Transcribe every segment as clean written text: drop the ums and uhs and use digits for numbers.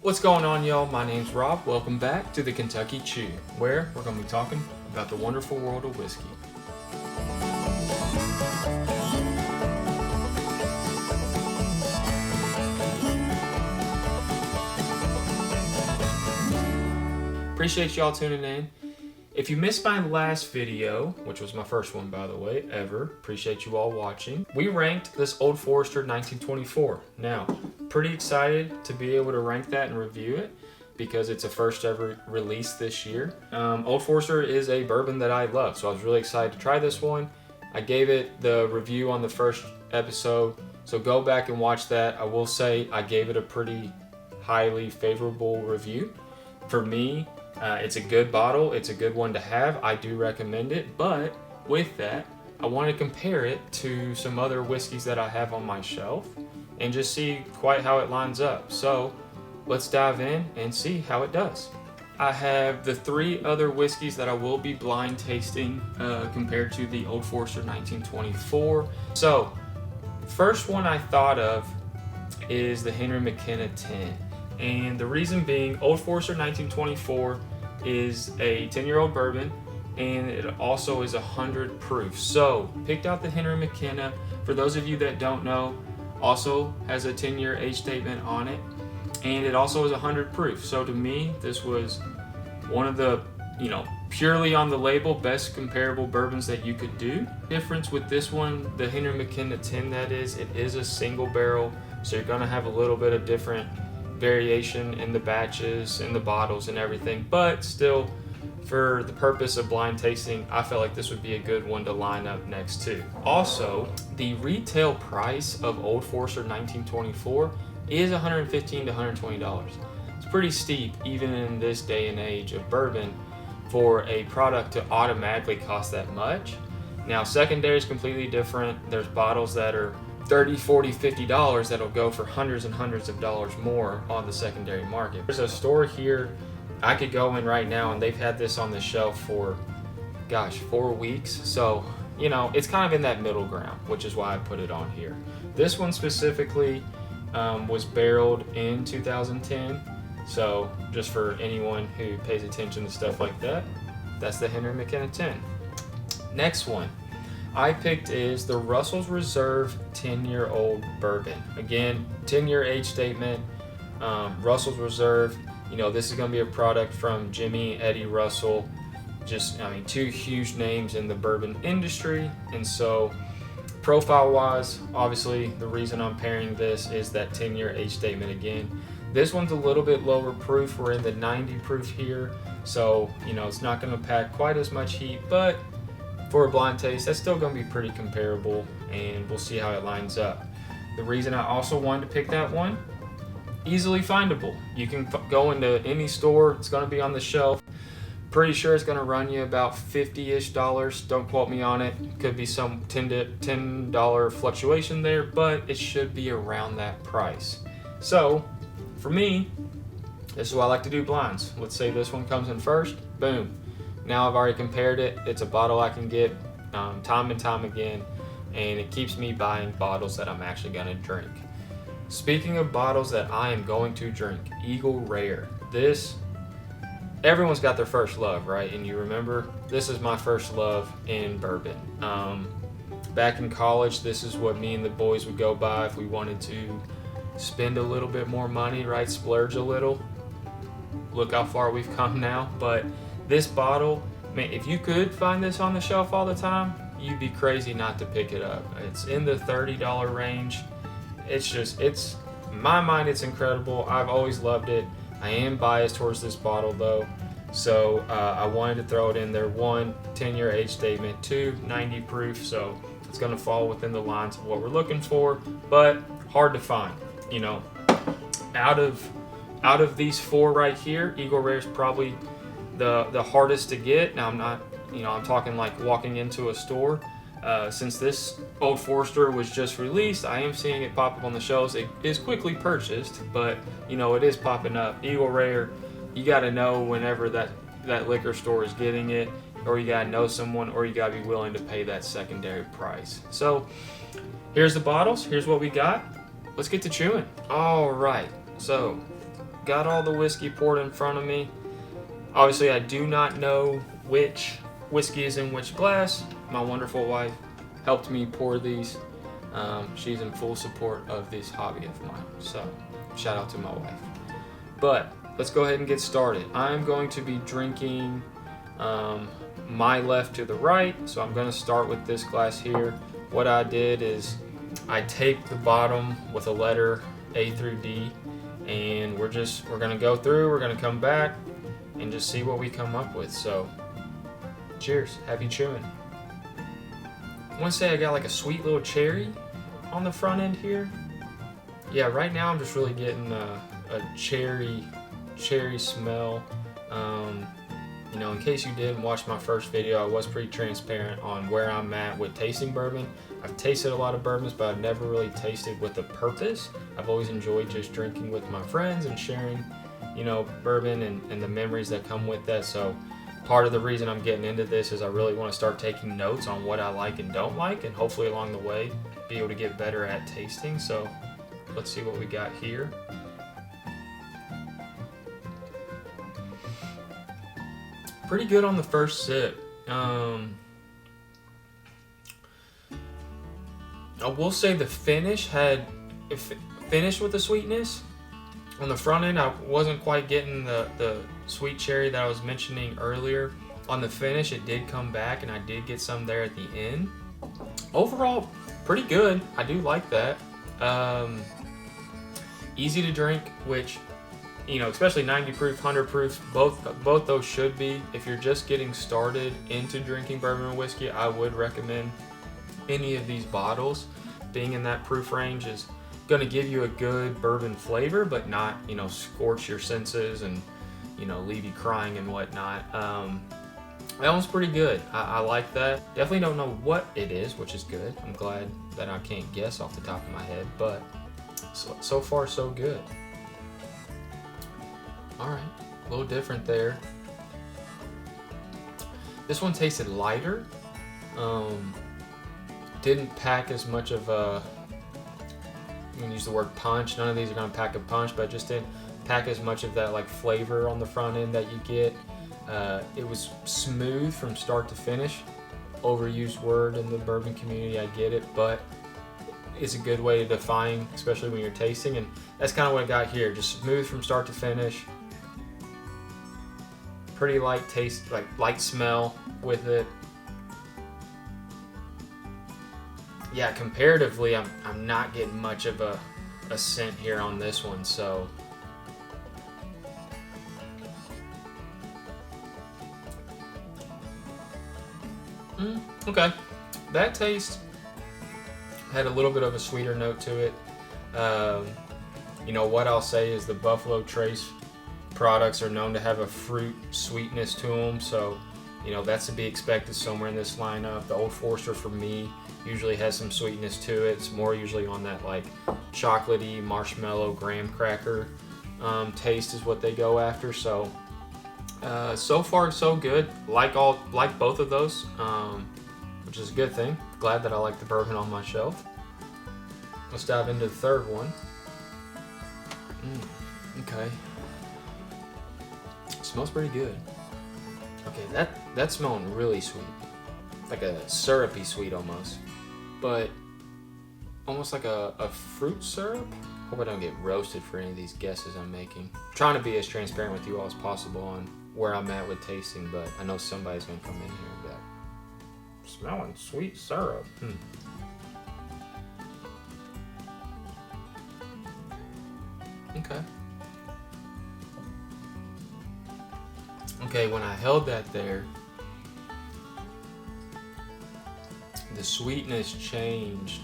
What's going on, y'all? My name's Rob. Welcome back to the Kentucky Chew, where we're going to be talking about the wonderful world of whiskey. Appreciate y'all tuning in. If you missed my last video, which was my first one, by the way, ever, appreciate you all watching. We ranked this Old Forester 1924. Now, pretty excited to be able to rank that and review it because it's a first ever release this year. Old Forester is a bourbon that I love, so I was really excited to try this one. I gave it the review on the first episode, so go back and watch that. I will say I gave it a pretty highly favorable review. For me, it's a good bottle. It's a good one to have. I do recommend it. But with that, I want to compare it to some other whiskeys that I have on my shelf and just see quite how it lines up. So let's dive in and see how it does. I have the three other whiskeys that I will be blind tasting compared to the Old Forester 1924. So first one I thought of is the Henry McKenna 10. And the reason being, Old Forester 1924 is a 10-year-old bourbon, and it also is 100 proof. So, picked out the Henry McKenna. For those of you that don't know, also has a 10-year age statement on it, and it also is 100 proof. So to me, this was one of the, purely on the label, best comparable bourbons that you could do. Difference with this one, the Henry McKenna 10 that is, it is a single barrel, so you're gonna have a little bit of different variation in the batches and the bottles and everything, but still, for the purpose of blind tasting, I felt like this would be a good one to line up next to. Also, the retail price of Old Forester 1924 is $115 to $120. It's pretty steep even in this day and age of bourbon for a product to automatically cost that much. Now, secondary is completely different. There's bottles that are $30, $40, $50 that'll go for hundreds and hundreds of dollars more on the secondary market. There's a store here I could go in right now and they've had this on the shelf for 4 weeks. So, it's kind of in that middle ground, which is why I put it on here. This one specifically was barreled in 2010. So just for anyone who pays attention to stuff like that, that's the Henry McKenna 10. Next one I picked is the Russell's Reserve 10-year-old bourbon. Again, 10-year age statement, Russell's Reserve. This is going to be a product from Jimmy and Eddie Russell. Two huge names in the bourbon industry. And so, profile-wise, obviously, the reason I'm pairing this is that 10-year age statement again. This one's a little bit lower proof. We're in the 90 proof here. So, it's not going to pack quite as much heat, but for a blind taste, that's still going to be pretty comparable, and we'll see how it lines up. The reason I also wanted to pick that one, easily findable. You can go into any store, it's going to be on the shelf. Pretty sure it's going to run you about $50-ish. Don't quote me on it. Could be some $10 fluctuation there, but it should be around that price. So, for me, this is what I like to do blinds. Let's say this one comes in first, boom. Now I've already compared it. It's a bottle I can get time and time again, and it keeps me buying bottles that I'm actually going to drink. Speaking of bottles that I am going to drink, Eagle Rare. This, everyone's got their first love, right? And you remember, this is my first love in bourbon. Back in college, this is what me and the boys would go buy if we wanted to spend a little bit more money, right? Splurge a little. Look how far we've come now, but this bottle, man, if you could find this on the shelf all the time, you'd be crazy not to pick it up. It's in the $30 range. In my mind, it's incredible. I've always loved it. I am biased towards this bottle though. So I wanted to throw it in there. 1, 10-year age statement. 2, 90 proof. So it's gonna fall within the lines of what we're looking for, but hard to find. Out of these 4 right here, Eagle Rare is probably the hardest to get. Now I'm talking like walking into a store. Since this Old Forester was just released, I am seeing it pop up on the shelves. It is quickly purchased, but it is popping up. Eagle Rare, you got to know whenever that liquor store is getting it, or you got to know someone, or you got to be willing to pay that secondary price. So here's the bottles. Here's what we got. Let's get to chewing. All right. So got all the whiskey poured in front of me. Obviously, I do not know which whiskey is in which glass. My wonderful wife helped me pour these. She's in full support of this hobby of mine. So, shout out to my wife. But let's go ahead and get started. I'm going to be drinking my left to the right. So I'm going to start with this glass here. What I did is I taped the bottom with a letter A through D, and we're going to go through, we're going to come back and just see what we come up with. So cheers, happy chewing. I want to say I got like a sweet little cherry on the front end here. Yeah, right now I'm just really getting a cherry smell. You know, in case you didn't watch my first video, I was pretty transparent on where I'm at with tasting bourbon. I've tasted a lot of bourbons, but I've never really tasted with a purpose. I've always enjoyed just drinking with my friends and sharing, you know, bourbon and the memories that come with that. So part of the reason I'm getting into this is I really want to start taking notes on what I like and don't like, and hopefully along the way be able to get better at tasting. So let's see what we got here. Pretty good on the first sip. I will say the finish finished with the sweetness. On the front end, I wasn't quite getting the sweet cherry that I was mentioning earlier. On the finish, it did come back, and I did get some there at the end. Overall, pretty good. I do like that. Easy to drink, which, you know, especially 90 proof, 100 proof, both those should be. If you're just getting started into drinking bourbon and whiskey, I would recommend any of these bottles. Being in that proof range is going to give you a good bourbon flavor, but not, you know, scorch your senses and, you know, leave you crying and whatnot. That one's pretty good. I like that. Definitely don't know what it is, which is good. I'm glad that I can't guess off the top of my head, but so far so good. Alright, a little different there. This one tasted lighter. Didn't pack as much of a, I'm gonna use the word punch. None of these are gonna pack a punch, but it just didn't pack as much of that like flavor on the front end that you get. It was smooth from start to finish. Overused word in the bourbon community, I get it, but it's a good way to define, especially when you're tasting, and that's kind of what I got here. Just smooth from start to finish. Pretty light taste, like light smell with it. Yeah, comparatively, I'm not getting much of a scent here on this one, so. Okay, that taste had a little bit of a sweeter note to it. You know, what I'll say is the Buffalo Trace products are known to have a fruit sweetness to them, so, you know, that's to be expected somewhere in this lineup. The Old Forester for me usually has some sweetness to it. It's more usually on that like chocolatey marshmallow graham cracker taste is what they go after. So so far so good. Like both of those, which is a good thing. Glad that I like the bourbon on my shelf. Let's dive into the third one. Okay. Smells pretty good. Okay, that's smelling really sweet. Like a syrupy sweet almost. But almost like a fruit syrup. Hope I don't get roasted for any of these guesses I'm making. I'm trying to be as transparent with you all as possible on where I'm at with tasting, but I know somebody's gonna come in here and be like, smelling sweet syrup. Okay. Okay, when I held that there, the sweetness changed.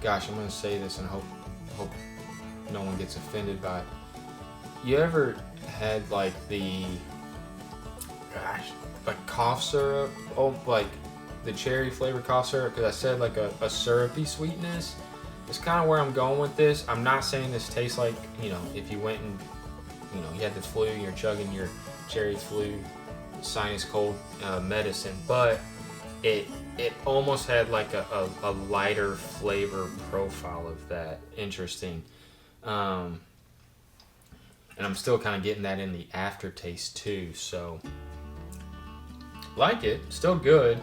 Gosh, I'm gonna say this and hope no one gets offended by it. You ever had like like cough syrup? Oh, like the cherry flavored cough syrup? Because I said like a syrupy sweetness. It's kind of where I'm going with this. I'm not saying this tastes like, you know, if you went and, you know, you had the flu and you're chugging your cherry flu sinus cold medicine, but it almost had like a lighter flavor profile of that. Interesting. And I'm still kind of getting that in the aftertaste too. So, like it, still good,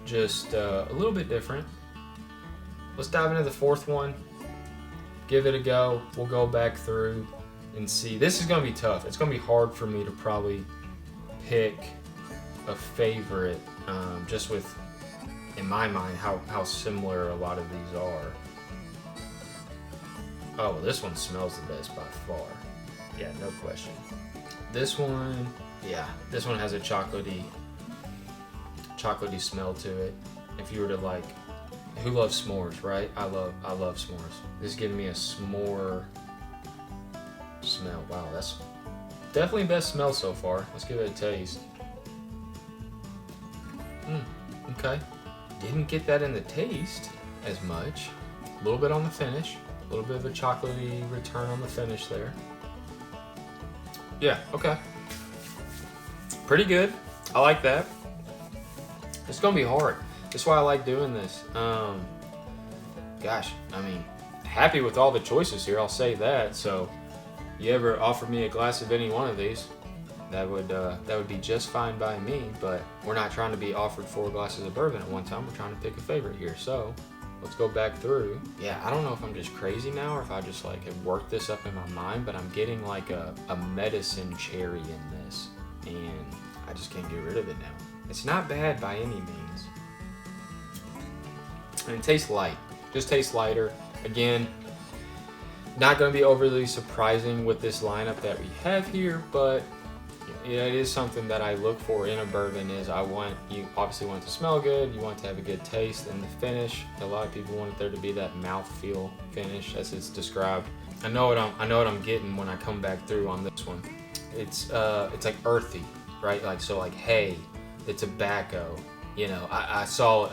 just a little bit different. Let's dive into the fourth one. Give it a go. We'll go back through and see. This is going to be tough. It's going to be hard for me to probably pick a favorite, just with, in my mind, how similar a lot of these are. Oh, well, this one smells the best by far. Yeah, no question. This one, yeah, this one has a chocolatey smell to it. If you were to like, who loves s'mores, right? I love s'mores. This is giving me a s'more smell. Wow, that's definitely best smell so far. Let's give it a taste. Okay. Didn't get that in the taste as much. A little bit on the finish. A little bit of a chocolatey return on the finish there. Yeah, okay. Pretty good. I like that. It's gonna be hard. That's why I like doing this. Gosh, I mean, happy with all the choices here, I'll say that. So, you ever offer me a glass of any one of these, that would be just fine by me, but we're not trying to be offered 4 glasses of bourbon at one time. We're trying to pick a favorite here. So, let's go back through. Yeah, I don't know if I'm just crazy now or if I just like have worked this up in my mind, but I'm getting like a medicine cherry in this, and I just can't get rid of it now. It's not bad by any means. And it tastes light. Just tastes lighter. Again, not going to be overly surprising with this lineup that we have here, but yeah, it is something that I look for in a bourbon. Is you obviously want it to smell good, you want it to have a good taste, and the finish. A lot of people want there to be that mouthfeel finish as it's described. I know what I'm getting when I come back through on this one. It's like earthy, right? Like hay, the tobacco. You know, I saw.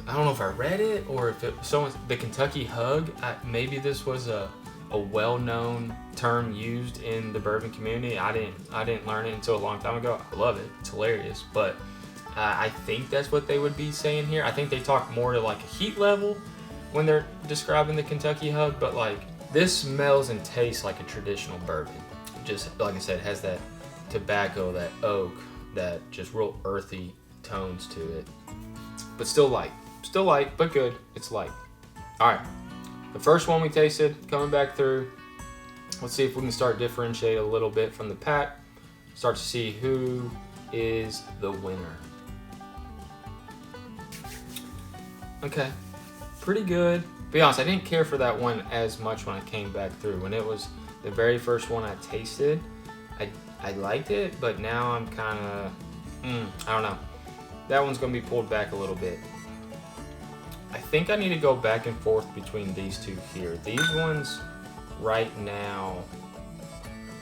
I don't know if I read it or if the Kentucky Hug. Maybe this was a well-known term used in the bourbon community. I didn't learn it until a long time ago. I love it. It's hilarious. But I think that's what they would be saying here. I think they talk more to like a heat level when they're describing the Kentucky Hug. But like this smells and tastes like a traditional bourbon. Just like I said, it has that tobacco, that oak, that just real earthy tones to it. But still light. Still light, but good. It's light. All right. The first one we tasted, coming back through. Let's see if we can start differentiate a little bit from the pack. Start to see who is the winner. Okay, pretty good. To be honest, I didn't care for that one as much when I came back through. When it was the very first one I tasted, I liked it, but now I'm kind of, I don't know. That one's gonna be pulled back a little bit. I think I need to go back and forth between these two here. These ones right now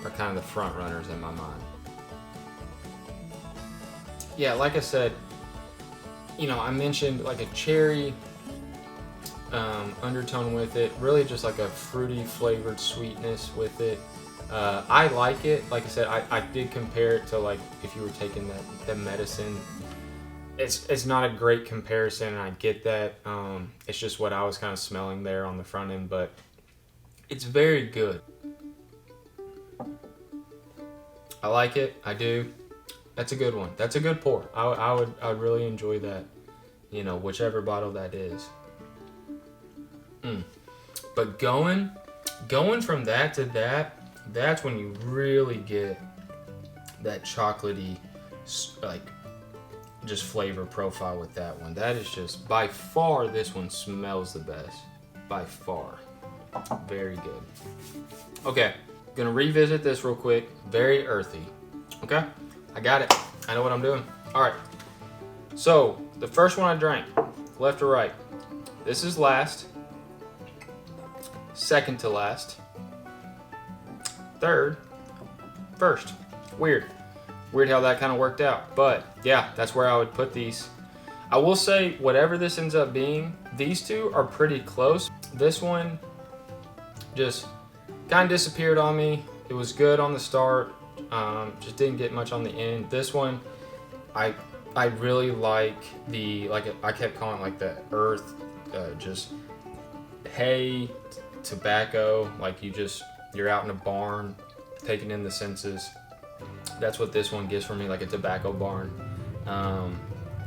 are kind of the front runners in my mind. Yeah, like I said, you know, I mentioned like a cherry undertone with it, really just like a fruity flavored sweetness with it. I like it. Like I said, I did compare it to like if you were taking that medicine. It's not a great comparison, and I get that. It's just what I was kind of smelling there on the front end, but it's very good. I like it. I do. That's a good one. That's a good pour. I would really enjoy that. You know, whichever bottle that is. But going from that to that, that's when you really get that chocolatey, like, just flavor profile with that one. That is just, by far, this one smells the best. By far. Very good. Okay, gonna revisit this real quick. Very earthy. Okay, I got it. I know what I'm doing. All right, so the first one I drank, left to right. This is last. Second to last. Third. First. Weird how that kind of worked out, but yeah, that's where I would put these. I will say, whatever this ends up being, these two are pretty close. This one just kind of disappeared on me. It was good on the start, just didn't get much on the end. This one, I really like I kept calling it like the earth, just hay, tobacco, like you're out in a barn taking in the senses. That's what this one gives for me, like a tobacco barn. A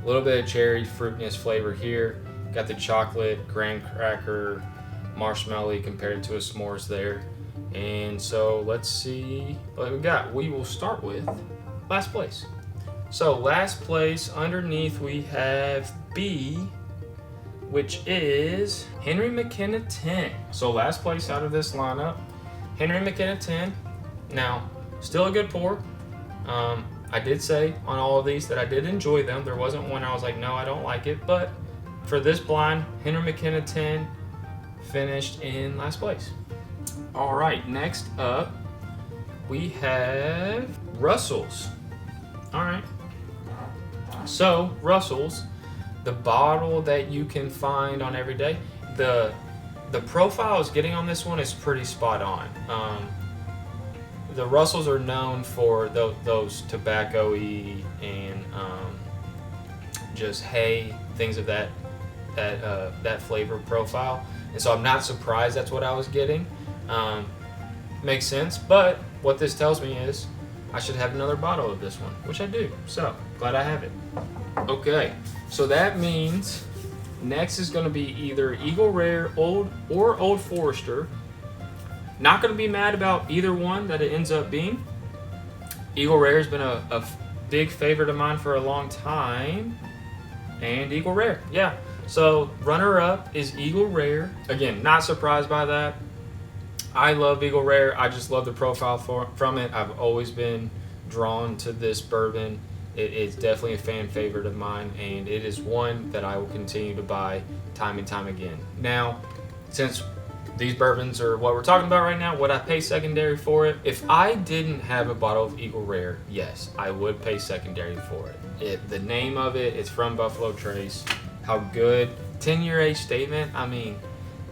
little bit of cherry fruitiness flavor here. Got the chocolate, graham cracker, marshmallow compared to a s'mores there. And so let's see what we got. We will start with last place. So last place, underneath we have B, which is Henry McKenna 10. So last place out of this lineup, Henry McKenna 10. Now, still a good pour. I did say on all of these that I did enjoy them. There wasn't one I was like, no, I don't like it. But for this blind, Henry McKenna 10 finished in last place. All right, next up, we have Russell's. All right. So, Russell's, the bottle that you can find on every day, the profile I was getting on this one is pretty spot on. The Russells are known for those tobacco-y and just hay, things of that flavor profile. And so I'm not surprised that's what I was getting. Makes sense, but what this tells me is I should have another bottle of this one, which I do. So glad I have it. Okay, so that means next is going to be either Eagle Rare, Old Forester. Not going to be mad about either one that it ends up being. Eagle Rare has been a big favorite of mine for a long time. And Eagle Rare, yeah. So runner-up is Eagle Rare. Again, not surprised by that. I love Eagle Rare. I just love the profile from it. I've always been drawn to this bourbon. It's definitely a fan favorite of mine, and it is one that I will continue to buy time and time again. Now, since these bourbons are what we're talking about right now, would I pay secondary for it? If I didn't have a bottle of Eagle Rare, yes, I would pay secondary for it. The name of it, it's from Buffalo Trace. How good. 10-year age statement, I mean,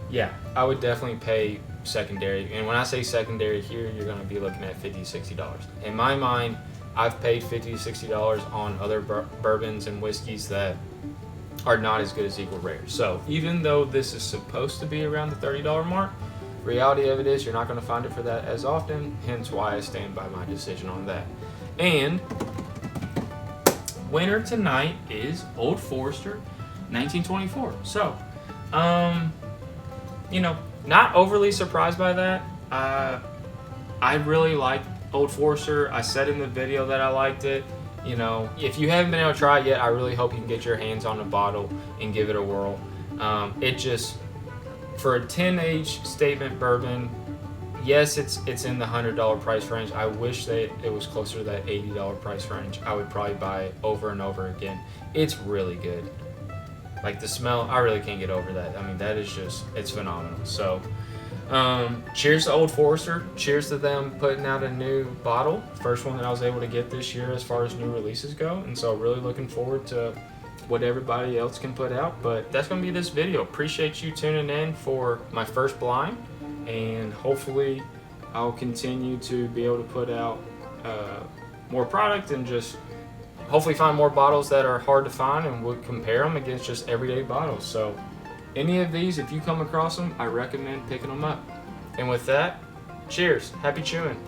yeah, I would definitely pay secondary. And when I say secondary here, you're going to be looking at $50, $60. In my mind, I've paid $50, $60 on other bourbons and whiskeys that are not as good as Eagle Rare. So even though this is supposed to be around the $30 mark, reality of it is you're not going to find it for that as often, hence why I stand by my decision on that. And winner tonight is Old Forester 1924. So, you know, not overly surprised by that. I really like Old Forester. I said in the video that I liked it. You know, if you haven't been able to try it yet, I really hope you can get your hands on a bottle and give it a whirl. It just, for a 10-age statement bourbon, yes, it's in the $100 price range. I wish that it was closer to that $80 price range. I would probably buy it over and over again. It's really good. Like the smell, I really can't get over that. I mean, that is just, it's phenomenal. So, cheers to Old Forester. Cheers to them putting out a new bottle. First one that I was able to get this year as far as new releases go. And so really looking forward to what everybody else can put out. But that's going to be this video. Appreciate you tuning in for my first blind. And hopefully I'll continue to be able to put out more product and just hopefully find more bottles that are hard to find and we'll compare them against just everyday bottles. So any of these, if you come across them, I recommend picking them up. And with that, cheers. Happy chewing.